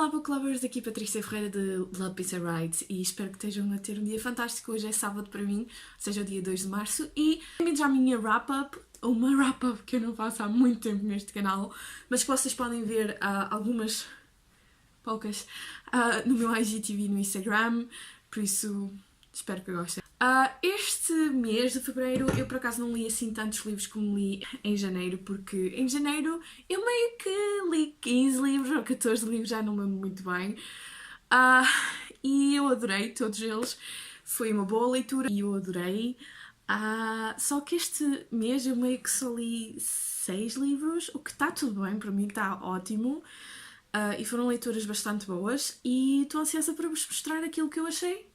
Olá Book Lovers, aqui Patrícia Ferreira de Love Pizza Rides e espero que estejam a ter um dia fantástico. Hoje é sábado para mim, ou seja, o dia 2 de março e bem-vindos à minha wrap-up, uma wrap-up que eu não faço há muito tempo neste canal, mas que vocês podem ver algumas, poucas, no meu IGTV e no Instagram, por isso espero que gostem. Este mês de fevereiro eu por acaso não li assim tantos livros como li em janeiro, porque em janeiro eu meio que li 15 livros ou 14 livros, já não me lembro muito bem. E eu adorei todos eles, foi uma boa leitura e eu adorei. Só que este mês eu meio que só li 6 livros, o que está tudo bem, para mim está ótimo. E foram leituras bastante boas e estou ansiosa para vos mostrar aquilo que eu achei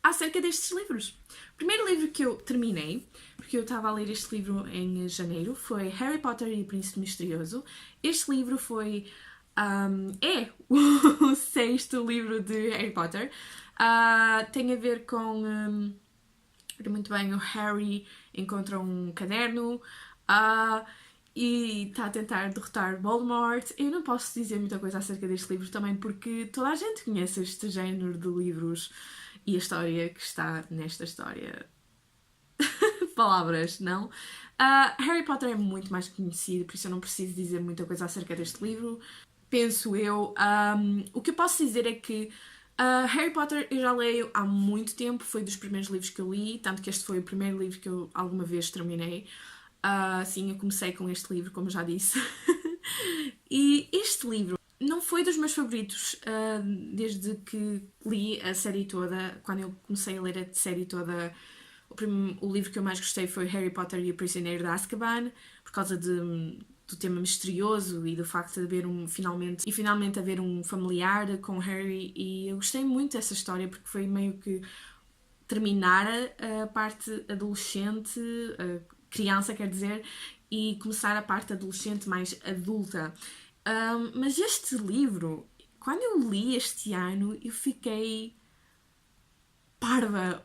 acerca destes livros. O primeiro livro que eu terminei, porque eu estava a ler este livro em janeiro, foi Harry Potter e o Príncipe Misterioso. Este livro foi... é o sexto livro de Harry Potter. Tem a ver com... muito bem, o Harry encontra um caderno e está a tentar derrotar Voldemort. Eu não posso dizer muita coisa acerca deste livro também, porque toda a gente conhece este género de livros e a história que está nesta história. Palavras, não? Harry Potter é muito mais conhecido, por isso eu não preciso dizer muita coisa acerca deste livro, penso eu. O que eu posso dizer é que Harry Potter eu já leio há muito tempo, foi dos primeiros livros que eu li, tanto que este foi o primeiro livro que eu alguma vez terminei. Sim, eu comecei com este livro, como já disse. E este livro não foi dos meus favoritos desde que li a série toda. Quando eu comecei a ler a série toda, o livro que eu mais gostei foi Harry Potter e o Prisioneiro de Azkaban, por causa do tema misterioso e do facto de haver finalmente haver um familiar com Harry, e eu gostei muito dessa história porque foi meio que terminar a parte adolescente, criança quer dizer, e começar a parte adolescente mais adulta. Mas este livro, quando eu li este ano, eu fiquei parva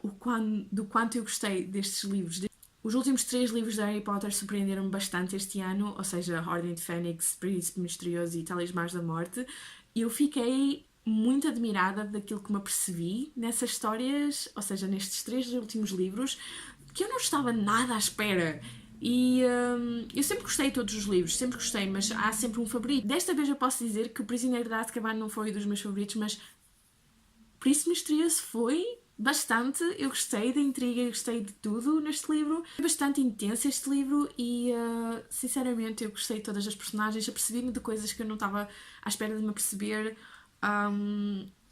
do quanto eu gostei destes livros. Os últimos 3 livros de Harry Potter surpreenderam-me bastante este ano, ou seja, Ordem de Fênix, Príncipe Misterioso e Talismãs da Morte. E eu fiquei muito admirada daquilo que me apercebi nessas histórias, ou seja, nestes 3 últimos livros, que eu não estava nada à espera. E eu sempre gostei de todos os livros, sempre gostei, mas há sempre um favorito. Desta vez eu posso dizer que o Prisioneiro de Azkaban não foi dos meus favoritos, mas Príncipe Misterioso foi bastante. Eu gostei da intriga, eu gostei de tudo neste livro. Foi bastante intenso este livro e, sinceramente, eu gostei de todas as personagens, apercebi-me de coisas que eu não estava à espera de me aperceber.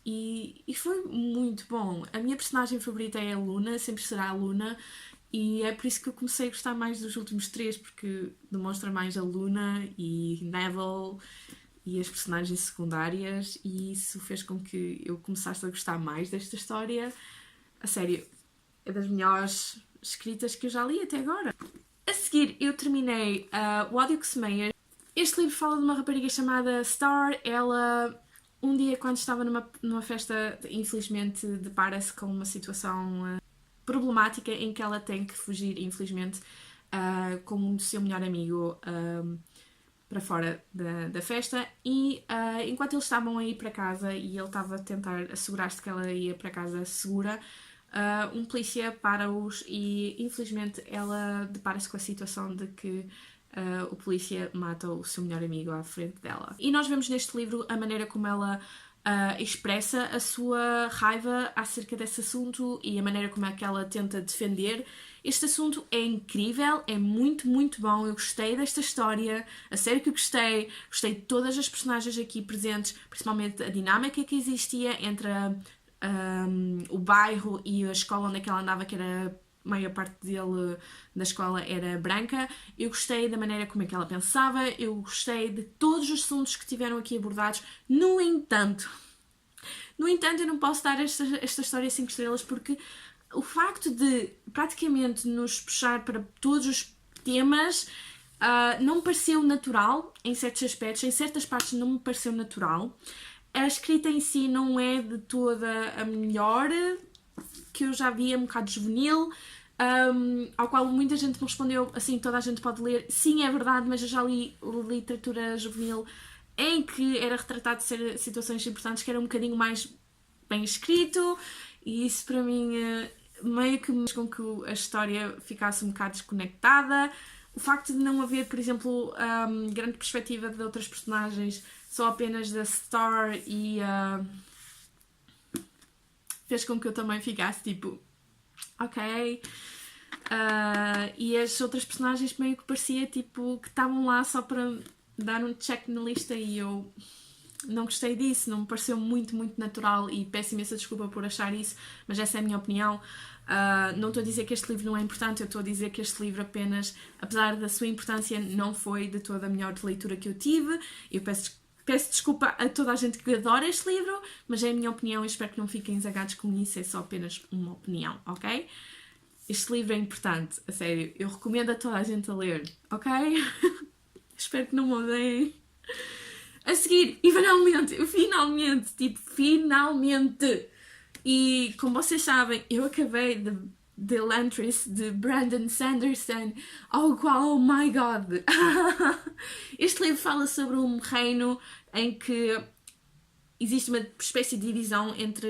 E foi muito bom. A minha personagem favorita é a Luna, sempre será a Luna. E é por isso que eu comecei a gostar mais dos últimos 3, porque demonstra mais a Luna e Neville e as personagens secundárias, e isso fez com que eu começasse a gostar mais desta história. A sério, é das melhores escritas que eu já li até agora. A seguir, eu terminei O Ódio que Semeia. Este livro fala de uma rapariga chamada Star. Ela, um dia, quando estava numa festa, infelizmente depara-se com uma situação problemática em que ela tem que fugir, infelizmente, com o seu melhor amigo para fora da festa, e enquanto eles estavam a ir para casa e ele estava a tentar assegurar-se que ela ia para casa segura, um polícia para-os e infelizmente ela depara-se com a situação de que o polícia mata o seu melhor amigo à frente dela. E nós vemos neste livro a maneira como ela expressa a sua raiva acerca desse assunto e a maneira como é que ela tenta defender. Este assunto é incrível, é muito, muito bom. Eu gostei desta história, a sério que eu gostei de todas as personagens aqui presentes, principalmente a dinâmica que existia entre o bairro e a escola onde é que ela andava, que era a maior parte dele da escola era branca. Eu gostei da maneira como é que ela pensava, eu gostei de todos os assuntos que tiveram aqui abordados. No entanto, eu não posso dar esta história 5 estrelas, porque o facto de praticamente nos puxar para todos os temas não me pareceu natural em certos aspectos, em certas partes não me pareceu natural. A escrita em si não é de toda a melhor, que eu já vi, um bocado juvenil, ao qual muita gente me respondeu assim, toda a gente pode ler. Sim, é verdade, mas eu já li literatura juvenil em que era retratado situações importantes, que era um bocadinho mais bem escrito, e isso para mim meio que fez com que a história ficasse um bocado desconectada. O facto de não haver, por exemplo, grande perspectiva de outras personagens, só apenas da Star, e fez com que eu também ficasse tipo, ok. E as outras personagens meio que parecia tipo que estavam lá só para dar um check na lista, e eu não gostei disso, não me pareceu muito, muito natural, e peço imensa desculpa por achar isso, mas essa é a minha opinião. Não estou a dizer que este livro não é importante, eu estou a dizer que este livro apenas, apesar da sua importância, não foi de toda a melhor leitura que eu tive. Eu peço desculpa a toda a gente que adora este livro, mas é a minha opinião e espero que não fiquem zagados com isso, é só apenas uma opinião, ok? Este livro é importante, a sério, eu recomendo a toda a gente a ler, ok? Espero que não me odeiem. A seguir, e finalmente, e como vocês sabem, eu acabei de The Elantris, de Brandon Sanderson, ao qual, oh my god, este livro fala sobre um reino em que existe uma espécie de divisão entre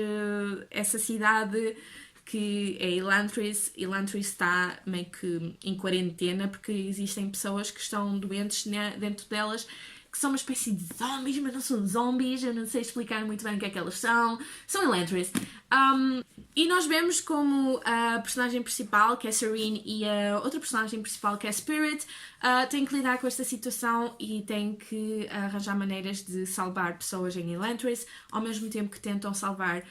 essa cidade que é Elantris. Elantris está meio que em quarentena porque existem pessoas que estão doentes dentro delas, que são uma espécie de zombies, mas não são zombies, eu não sei explicar muito bem o que é que elas são. São Elantris. E nós vemos como a personagem principal, que é Serene, e a outra personagem principal, que é Spirit, têm que lidar com esta situação e têm que arranjar maneiras de salvar pessoas em Elantris, ao mesmo tempo que tentam salvar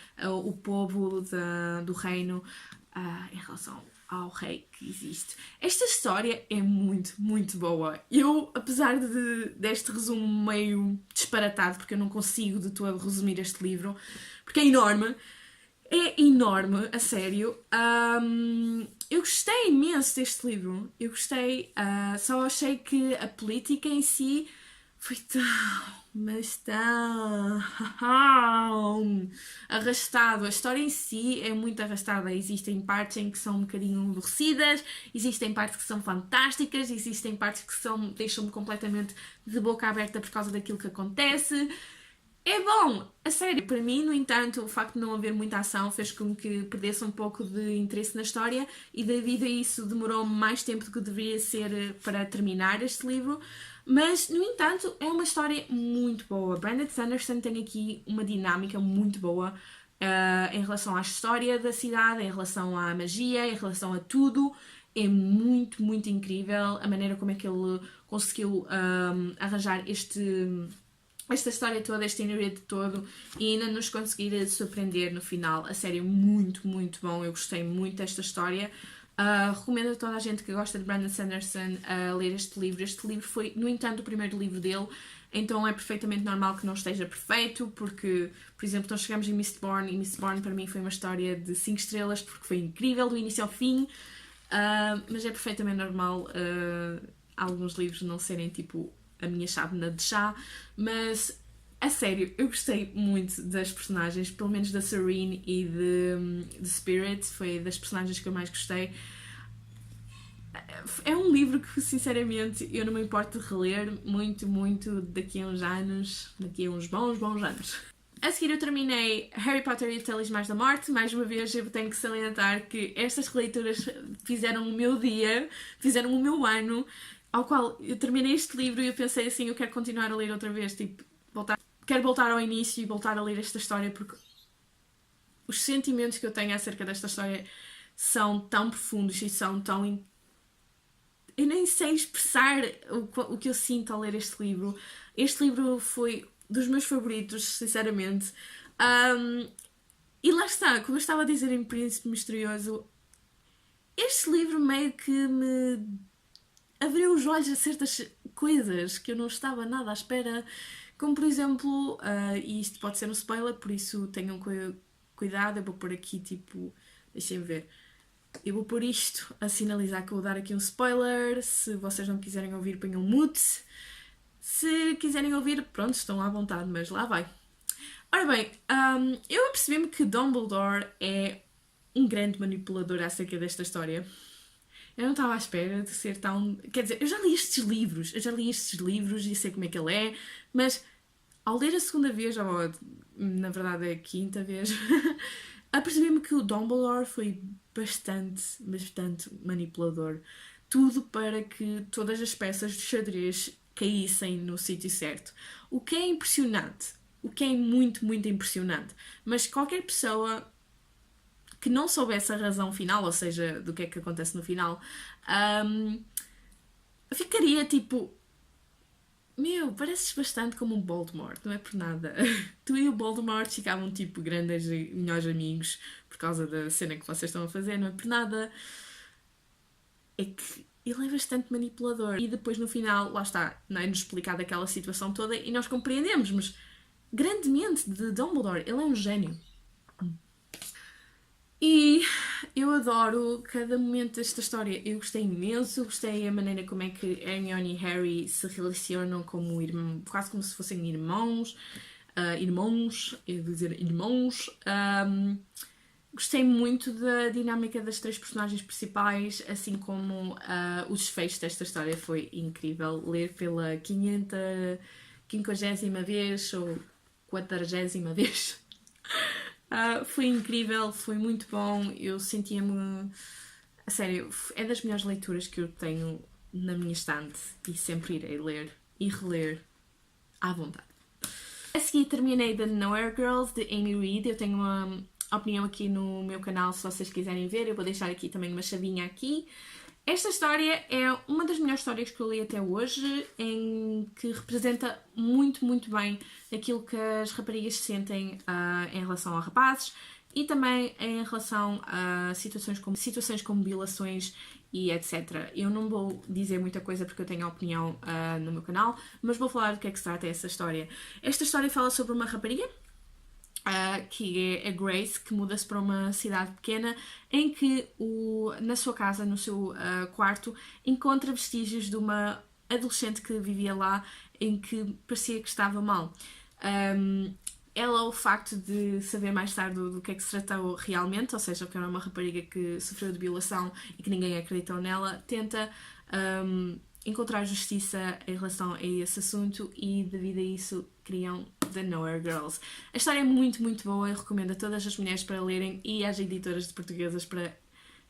o povo do reino em relação ao rei que existe. Esta história é muito, muito boa. Eu, apesar deste resumo meio disparatado, porque eu não consigo de todo resumir este livro, porque é enorme, a sério. Eu gostei imenso deste livro. Eu gostei, só achei que a política em si foi tão arrastado. A história em si é muito arrastada. Existem partes em que são um bocadinho aborrecidas, existem partes que são fantásticas, existem partes que deixam-me completamente de boca aberta por causa daquilo que acontece. É bom, a sério. Para mim, no entanto, o facto de não haver muita ação fez com que perdesse um pouco de interesse na história, e devido a isso demorou mais tempo do que deveria ser para terminar este livro. Mas, no entanto, é uma história muito boa. Brandon Sanderson tem aqui uma dinâmica muito boa em relação à história da cidade, em relação à magia, em relação a tudo. É muito, muito incrível a maneira como é que ele conseguiu arranjar esta história toda, este enredo todo, e ainda nos conseguir surpreender no final. A sério, muito, muito bom. Eu gostei muito desta história. Recomendo a toda a gente que gosta de Brandon Sanderson a ler este livro. Este livro foi, no entanto, o primeiro livro dele, então é perfeitamente normal que não esteja perfeito, porque, por exemplo, nós chegamos em Mistborn, e Mistborn para mim foi uma história de 5 estrelas, porque foi incrível do início ao fim, mas é perfeitamente normal alguns livros não serem tipo a minha chávena de chá, mas a sério, eu gostei muito das personagens, pelo menos da Serene e de Spirit, foi das personagens que eu mais gostei. É um livro que, sinceramente, eu não me importo de reler muito, muito daqui a uns anos, daqui a uns bons anos. A seguir eu terminei Harry Potter e os Talismãs da Morte. Mais uma vez eu tenho que salientar que estas releituras fizeram o meu dia, fizeram o meu ano, ao qual eu terminei este livro e eu pensei assim, eu quero continuar a ler outra vez, tipo, quero voltar ao início e voltar a ler esta história, porque os sentimentos que eu tenho acerca desta história são tão profundos e são tão... Eu nem sei expressar o que eu sinto ao ler este livro. Este livro foi dos meus favoritos, sinceramente. E lá está, como eu estava a dizer em Príncipe Misterioso, este livro meio que me abriu os olhos a certas coisas que eu não estava nada à espera. Como, por exemplo, e isto pode ser um spoiler, por isso tenham cuidado. Eu vou pôr aqui, tipo, deixem-me ver. Eu vou pôr isto a sinalizar que eu vou dar aqui um spoiler. Se vocês não quiserem ouvir, ponham mute. Se quiserem ouvir, pronto, estão à vontade, mas lá vai. Ora bem, eu apercebi-me que Dumbledore é um grande manipulador acerca desta história. Eu não estava à espera de ser tão... Quer dizer, eu já li estes livros e sei como é que ele é, mas ao ler a segunda vez, ou na verdade é a quinta vez, apercebi-me que o Dumbledore foi bastante manipulador. Tudo para que todas as peças de xadrez caíssem no sítio certo. O que é impressionante. O que é muito impressionante. Mas qualquer pessoa que não soubesse a razão final, ou seja, do que é que acontece no final, ficaria tipo... Meu, pareces bastante como um Voldemort, não é por nada. Tu e o Voldemort ficavam tipo grandes e melhores amigos por causa da cena que vocês estão a fazer, não é por nada. É que ele é bastante manipulador. E depois no final, lá está, não é-nos explicado aquela situação toda e nós compreendemos, mas grandemente de Dumbledore, ele é um gênio. E eu adoro cada momento desta história. Eu gostei imenso, gostei a maneira como é que Hermione e Harry se relacionam como quase como se fossem irmãos. Eu vou dizer irmãos. Gostei muito da dinâmica das três personagens principais, assim como o desfecho desta história foi incrível. Ler pela 50ª vez ou 40ª vez. Foi incrível, foi muito bom, eu sentia-me... A sério, é das melhores leituras que eu tenho na minha estante e sempre irei ler e reler à vontade. A seguir terminei The Nowhere Girls, de Amy Reed. Eu tenho uma opinião aqui no meu canal se vocês quiserem ver, eu vou deixar aqui também uma chavinha aqui. Esta história é uma das melhores histórias que eu li até hoje, em que representa muito bem aquilo que as raparigas sentem em relação a rapazes e também em relação a situações como violações e etc. Eu não vou dizer muita coisa porque eu tenho a opinião no meu canal, mas vou falar do que é que se trata essa história. Esta história fala sobre uma rapariga que é a Grace, que muda-se para uma cidade pequena em que na sua casa, no seu quarto, encontra vestígios de uma adolescente que vivia lá em que parecia que estava mal. Ela, o facto de saber mais tarde do que é que se tratou realmente, ou seja, que era uma rapariga que sofreu de violação e que ninguém acreditou nela, tenta encontrar justiça em relação a esse assunto e devido a isso criam The Nowhere Girls. A história é muito boa, eu recomendo a todas as mulheres para lerem e às editoras de portuguesas para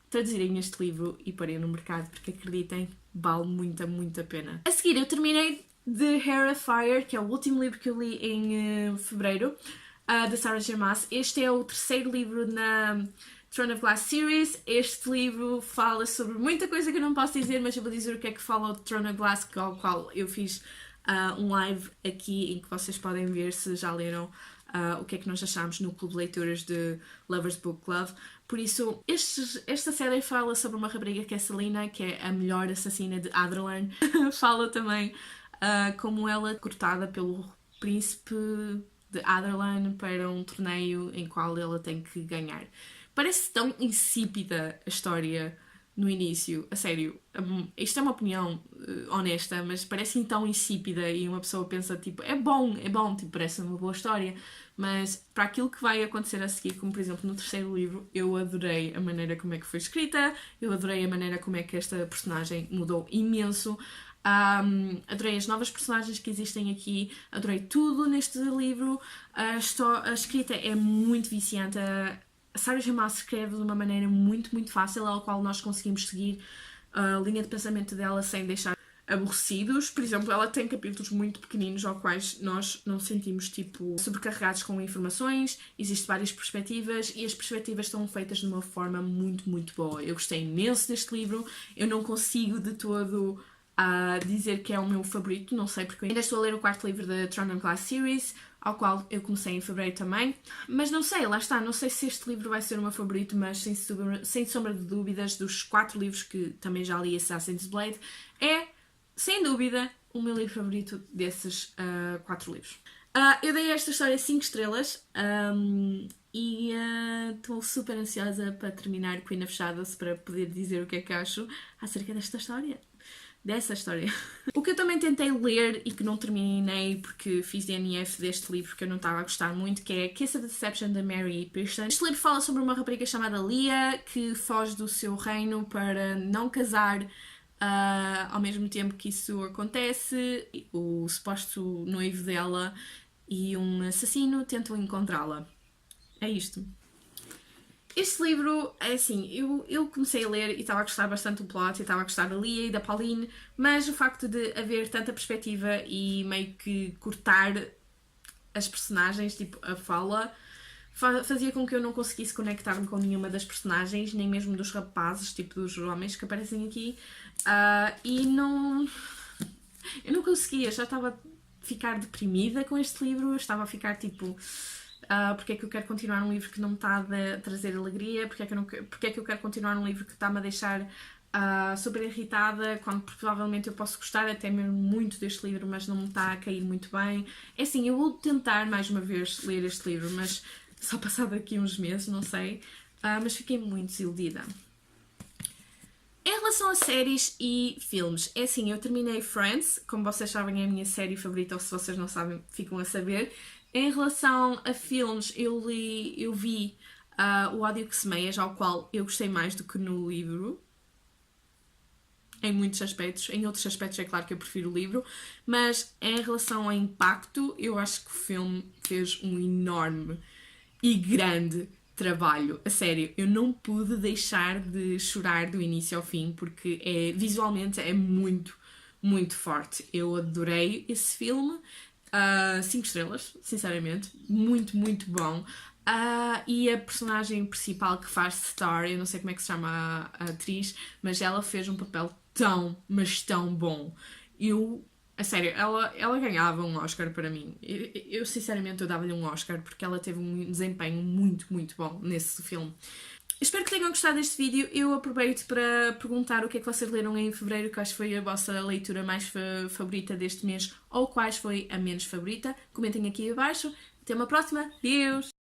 traduzirem este livro e porem no mercado, porque acreditem, vale muito a pena. A seguir eu terminei The Hair of Fire, que é o último livro que eu li em fevereiro, da Sarah J. Maas. Este é o terceiro livro na Throne of Glass Series. Este livro fala sobre muita coisa que eu não posso dizer, mas eu vou dizer o que é que fala o Throne of Glass, ao qual eu fiz um live aqui em que vocês podem ver se já leram o que é que nós achámos no Clube de Leituras de Lovers Book Club. Por isso, esta série fala sobre uma rapariga que é Selena, que é a melhor assassina de Adarlan. Fala também como ela é cortada pelo príncipe de Adarlan para um torneio em qual ela tem que ganhar. Parece tão insípida a história no início, a sério, isto é uma opinião honesta, mas parece tão insípida e uma pessoa pensa tipo, é bom, tipo, parece uma boa história, mas para aquilo que vai acontecer a seguir, como por exemplo no terceiro livro, eu adorei a maneira como é que foi escrita, eu adorei a maneira como é que esta personagem mudou imenso. Adorei as novas personagens que existem aqui, adorei tudo neste livro, a escrita é muito viciante. A Sarah J. Maas escreve de uma maneira muito fácil, ao qual nós conseguimos seguir a linha de pensamento dela sem deixar aborrecidos. Por exemplo, ela tem capítulos muito pequeninos aos quais nós não sentimos tipo sobrecarregados com informações, existem várias perspectivas e as perspectivas estão feitas de uma forma muito boa. Eu gostei imenso deste livro, eu não consigo de todo dizer que é o meu favorito, não sei porque ainda estou a ler o quarto livro da Throne of Glass Series, ao qual eu comecei em fevereiro também, mas não sei, lá está, não sei se este livro vai ser o meu favorito, mas sem sombra de dúvidas, dos 4 livros que também já li, Assassin's Blade, é, sem dúvida, o meu livro favorito desses 4 livros. Eu dei a esta história 5 estrelas e estou super ansiosa para terminar Queen of Shadows para poder dizer o que é que acho acerca desta história. O que eu também tentei ler e que não terminei porque fiz DNF deste livro que eu não estava a gostar muito, que é Kiss of Deception, da Mary Pearson. Este livro fala sobre uma rapariga chamada Leah que foge do seu reino para não casar ao mesmo tempo que isso acontece. O suposto noivo dela e um assassino tentam encontrá-la. É isto. Este livro, é assim, eu comecei a ler e estava a gostar bastante do plot, e estava a gostar da Lia e da Pauline, mas o facto de haver tanta perspectiva e meio que cortar as personagens, tipo a fala, fazia com que eu não conseguisse conectar-me com nenhuma das personagens, nem mesmo dos rapazes, tipo dos homens que aparecem aqui, e não... Eu não conseguia, já estava a ficar deprimida com este livro, eu estava a ficar tipo... porque é que eu quero continuar um livro que não me está a trazer alegria, porque é que eu quero continuar um livro que está-me a deixar super irritada, quando provavelmente eu posso gostar até mesmo muito deste livro, mas não me está a cair muito bem. É assim, eu vou tentar mais uma vez ler este livro, mas só passado aqui uns meses, não sei, mas fiquei muito desiludida. Em relação a séries e filmes, é assim, eu terminei Friends, como vocês sabem é a minha série favorita, ou se vocês não sabem, ficam a saber. Em relação a filmes, eu vi O Ódio que Semeias, ao qual eu gostei mais do que no livro. Em muitos aspectos. Em outros aspectos é claro que eu prefiro o livro. Mas em relação a impacto, eu acho que o filme fez um enorme e grande trabalho. A sério, eu não pude deixar de chorar do início ao fim, porque visualmente é muito, muito forte. Eu adorei esse filme. 5 estrelas, sinceramente. Muito, muito bom. E a personagem principal que faz Star, eu não sei como é que se chama a atriz, mas ela fez um papel tão, mas tão bom. A sério, ela ganhava um Oscar para mim. Eu sinceramente, eu dava-lhe um Oscar porque ela teve um desempenho muito, muito bom nesse filme. Espero que tenham gostado deste vídeo. Eu aproveito para perguntar o que é que vocês leram em fevereiro, quais foi a vossa leitura mais favorita deste mês ou quais foi a menos favorita. Comentem aqui abaixo. Até uma próxima. Adeus!